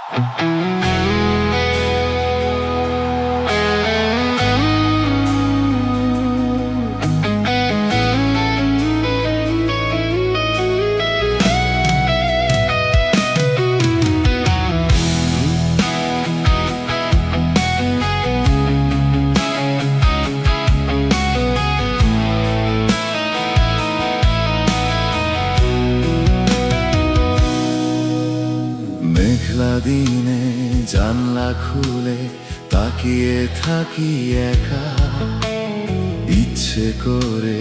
মেঘলা দিনে জানলা খুলে তাকিয়ে থাকি একা, ইচ্ছে করে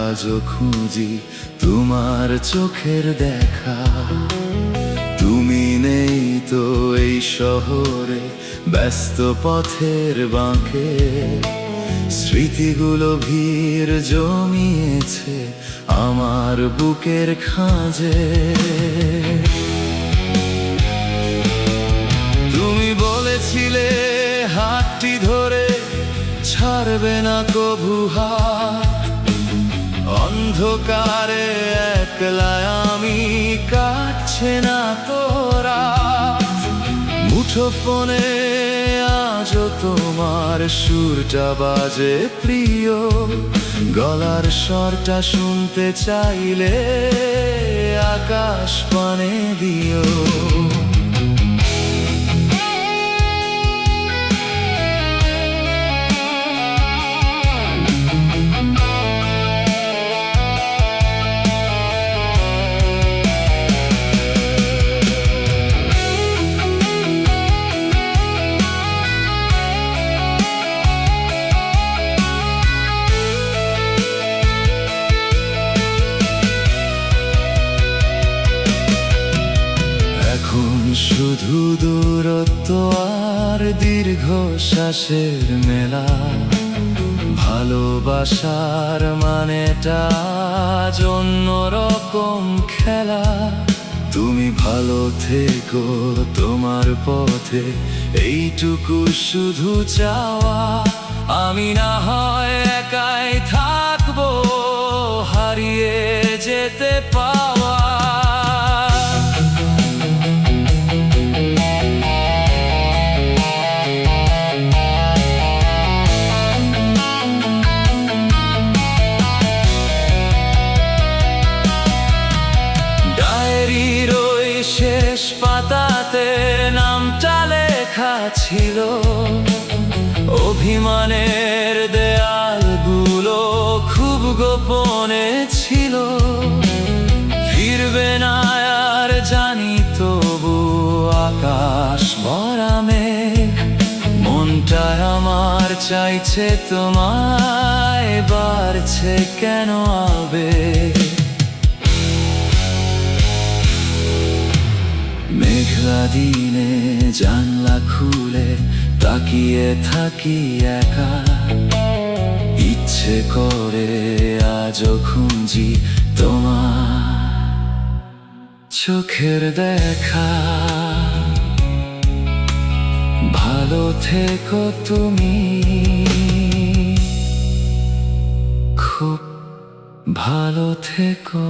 আজও খুঁজি তোমার চোখের দেখা। তুমি নেই তো এই শহরে, ব্যস্ত পথের বাঁকে স্মৃতিগুলো ভিড় জমিয়েছে আমার বুকের খাঁজে। তুমি বলেছিলে হাতটি ধরে ছাড়বে না কভু হাত, অন্ধকারে একলা আমি কাটছে না তোরা। মুঠো ফোনে আজও তোমার সুরটা বাজে প্রিয়, গলার স্বরটা শুনতে চাইলে আকাশ পানে দিও। শুধু দূরত্ব আর দীর্ঘ শ্বাসের মেলা, ভালোবাসার মানেটা আজ অন্যরকম খেলা। তুমি ভালো থেকো তোমার পথে, এইটুকু শুধু চাওয়া। আমি না হয় একাই থাকবো, হারিয়ে যেতে পাওয়া। শেষ পাতাতে নামটা লেখা ছিল, অভিমানের দেয়ালগুলো খুব গোপনে ছিল। ফিরবে না আর জানি, তবু আকাশ ভরা মেঘ। মনটায় আমার চাইছে তোমায়, বাড়ছে কেন আবেগ। মেঘলা দিনে জানলা খুলে তাকিয়ে থাকি একা, ইচ্ছে করে আজও খুঁজি তোমার চোখের দেখা। ভালো থেকো তুমি, খুব ভালো থেকো।